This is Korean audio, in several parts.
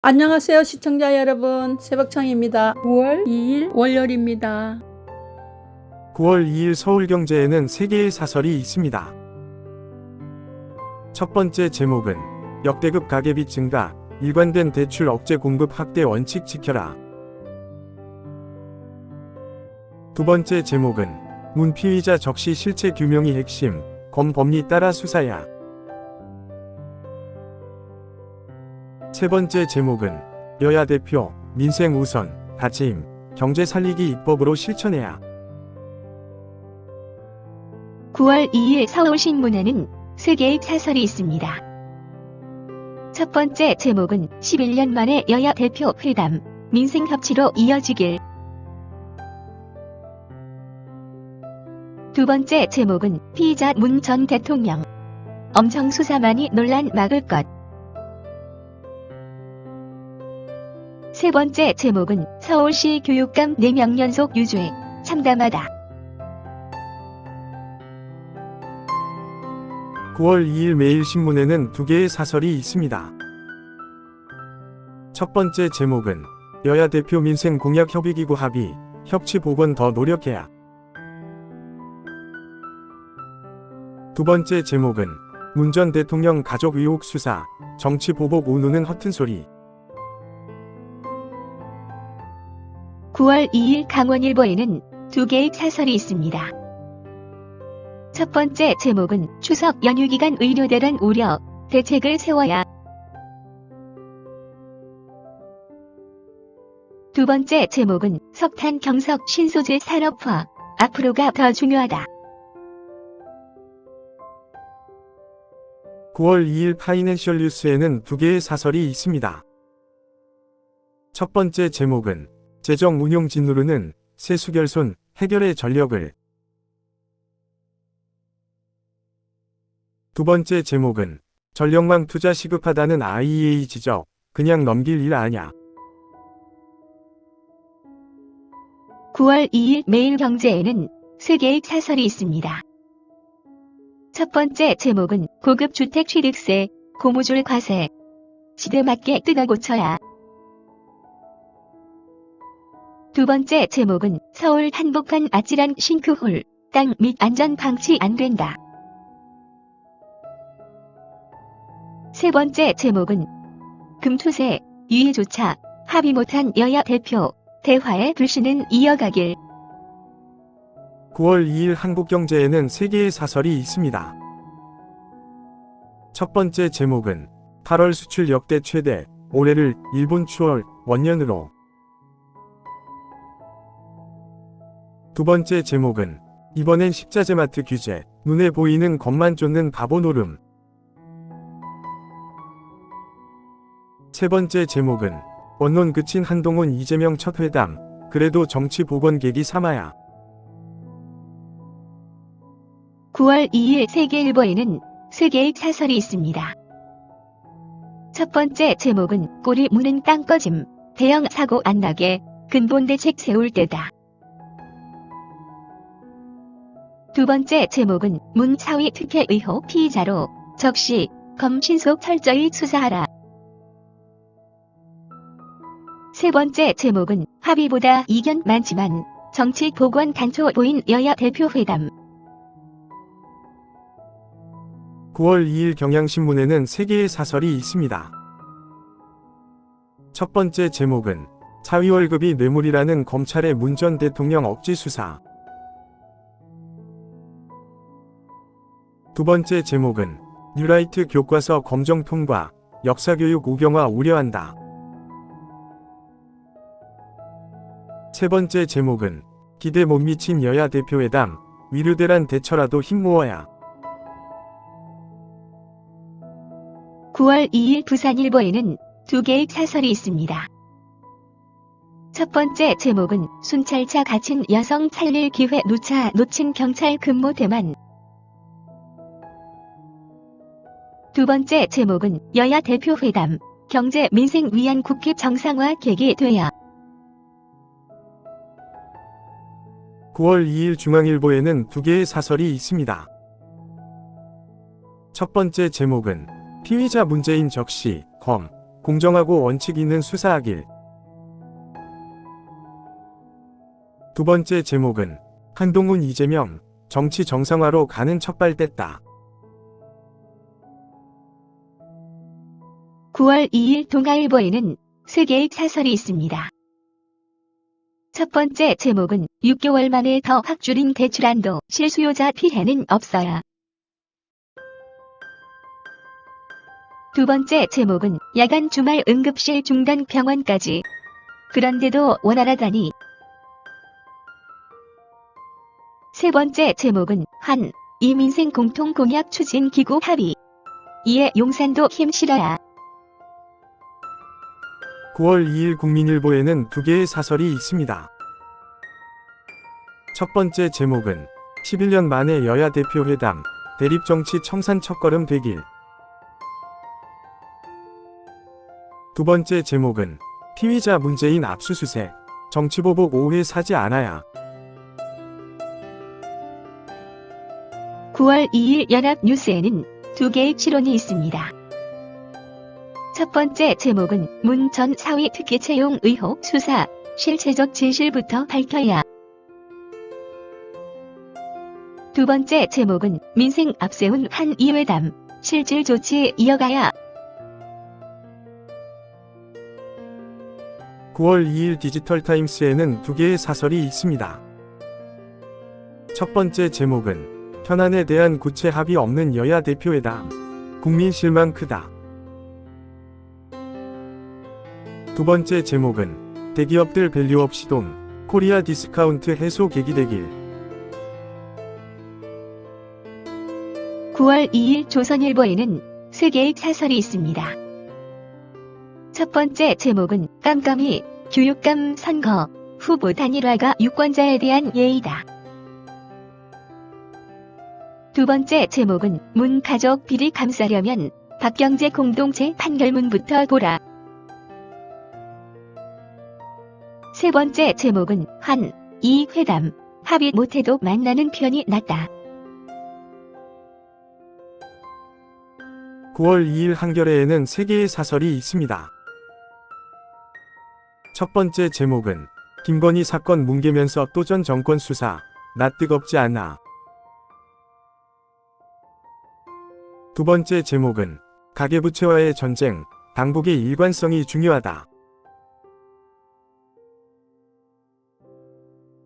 안녕하세요 시청자 여러분, 새벽청입니다. 9월 2일 월요일입니다. 9월 2일 서울경제에는 3개의 사설이 있습니다. 첫 번째 제목은 역대급 가계비 증가, 일관된 대출 억제 공급 확대 원칙 지켜라. 두 번째 제목은 문 피의자 적시 실체 규명이 핵심, 검 법리 따라 수사야. 세 번째 제목은 여야 대표 민생 우선, 다짐, 경제 살리기 입법으로 실천해야. 9월 2일 서울신문에는 3개의 사설이 있습니다. 첫 번째 제목은 11년 만에 여야 대표 회담, 민생 협치로 이어지길. 두 번째 제목은 피의자 문 전 대통령, 엄청 수사만이 논란 막을 것. 세 번째 제목은 서울시 교육감 4명 연속 유죄, 참담하다. 9월 2일 매일신문에는 2개의 사설이 있습니다. 첫 번째 제목은 여야 대표 민생 공약 협의기구 합의, 협치 복원 더 노력해야. 두 번째 제목은 문 전 대통령 가족 의혹 수사, 정치 보복 운운은 허튼 소리. 9월 2일 강원일보에는 2개의 사설이 있습니다. 첫 번째 제목은 추석 연휴 기간 의료대란 우려, 대책을 세워야. 두 번째 제목은 석탄 경석 신소재 산업화, 앞으로가 더 중요하다. 9월 2일 파이낸셜 뉴스에는 2개의 사설이 있습니다. 첫 번째 제목은 재정 운용 짓누르는 세수 결손, 해결의 전력을. 두 번째 제목은 전력망 투자 시급하다는 IEA 지적, 그냥 넘길 일 아냐. 9월 2일 매일경제에는 3개의 사설이 있습니다. 첫 번째 제목은 고급 주택 취득세, 고무줄 과세, 시대 맞게 뜯어 고쳐야. 두 번째 제목은 서울 한복판 아찔한 싱크홀, 땅 및 안전 방치 안 된다. 세 번째 제목은 금투세, 유예조차 합의 못한 여야 대표, 대화의 불씨는 이어가길. 9월 2일 한국경제에는 3개의 사설이 있습니다. 첫 번째 제목은 8월 수출 역대 최대, 올해를 일본 추월, 원년으로. 두 번째 제목은 이번엔 식자재마트 규제, 눈에 보이는 것만 쫓는 바보 노름. 세 번째 제목은 원론 그친 한동훈 이재명 첫 회담, 그래도 정치 복원 계기 삼아야. 9월 2일 세계일보에는 3개의 사설이 있습니다. 첫 번째 제목은 꼬리 무는 땅꺼짐, 대형 사고 안 나게 근본 대책 세울 때다. 두 번째 제목은 문 사위 특혜 의혹 피의자로 적시, 검 신속 철저히 수사하라. 세 번째 제목은 합의보다 이견 많지만 정치 복원 단초 보인 여야 대표 회담. 9월 2일 경향신문에는 3개의 사설이 있습니다. 첫 번째 제목은 사위 월급이 뇌물이라는 검찰의 문 전 대통령 억지 수사. 두 번째 제목은 뉴라이트 교과서 검정 통과, 역사교육 우경화 우려한다. 세 번째 제목은 기대 못 미친 여야 대표회담, 위르대란 대처라도 힘 모아야. 9월 2일 부산일보에는 2개의 사설이 있습니다. 첫 번째 제목은 순찰차 갇힌 여성 살릴 기회 놓친 경찰 근무 대만. 두 번째 제목은 여야 대표 회담, 경제 민생 위한 국회 정상화 계기 돼야. 9월 2일 중앙일보에는 2개의 사설이 있습니다. 첫 번째 제목은 피의자 문재인 적시, 검, 공정하고 원칙 있는 수사하길. 두 번째 제목은 한동훈 이재명 정치 정상화로 가는 척발 뗐다. 9월 2일 동아일보에는 3개의 사설이 있습니다. 첫 번째 제목은 6개월 만에 더 확 줄인 대출한도 실수요자 피해는 없어야. 두 번째 제목은 야간 주말 응급실 중단 병원까지. 그런데도 원활하다니. 세 번째 제목은 한 이민생 공통 공약 추진 기구 합의. 이에 용산도 힘 실어야. 9월 2일 국민일보에는 2개의 사설이 있습니다. 첫 번째 제목은 11년 만에 여야 대표 회담, 대립정치 청산 첫걸음 되길. 두 번째 제목은 피의자 문재인 압수수색, 정치보복 오해 사지 않아야. 9월 2일 연합뉴스에는 2개의 실론이 있습니다. 첫 번째 제목은 문 전 사위 특혜 채용 의혹 수사, 실체적 진실부터 밝혀야. 두 번째 제목은 민생 앞세운 한 이회담, 실질 조치 이어가야. 9월 2일 디지털타임스에는 2개의 사설이 있습니다. 첫 번째 제목은 현안에 대한 구체 합의 없는 여야 대표회담, 국민 실망 크다. 두 번째 제목은 대기업들 밸류업 시동, 코리아 디스카운트 해소 계기 되길. 9월 2일 조선일보에는 3개의 사설이 있습니다. 첫 번째 제목은 깜깜이 교육감 선거, 후보 단일화가 유권자에 대한 예의다. 두 번째 제목은 문 가족 비리 감싸려면 박경제 공동체 판결문부터 보라. 세 번째 제목은 한, 이 회담, 합의 못해도 만나는 편이 낫다. 9월 2일 한겨레에는 3개의 사설이 있습니다. 첫 번째 제목은 김건희 사건 뭉개면서 또 전 정권 수사, 나 뜨겁지 않아. 두 번째 제목은 가계부채와의 전쟁, 당국의 일관성이 중요하다.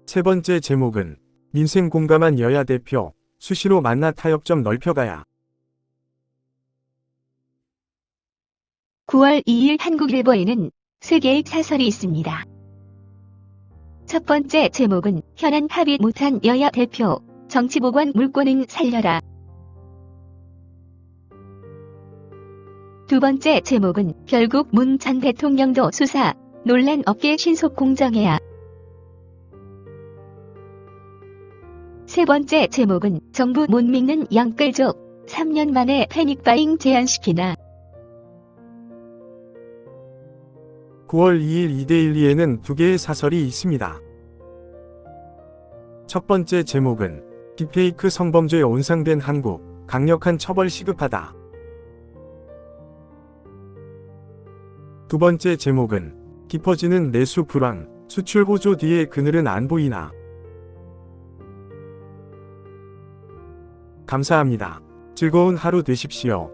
세 번째 제목은 민생 공감한 여야 대표, 수시로 만나 타협 좀 넓혀가야. 9월 2일 한국일보에는 3개의 사설이 있습니다. 첫 번째 제목은 현안 합의 못한 여야 대표, 정치보관 물꼬는 살려라. 두 번째 제목은 결국 문 전 대통령도 수사, 논란 없게 신속 공정해야. 세 번째 제목은 정부 못 믿는 영끌족, 3년 만에 패닉바잉 제한시키나. 9월 2일 2대12에는 2개의 사설이 있습니다. 첫 번째 제목은 딥페이크 성범죄에 온상된 한국, 강력한 처벌 시급하다. 두 번째 제목은 깊어지는 내수 불황, 수출 호조 뒤에 그늘은 안 보이나. 감사합니다. 즐거운 하루 되십시오.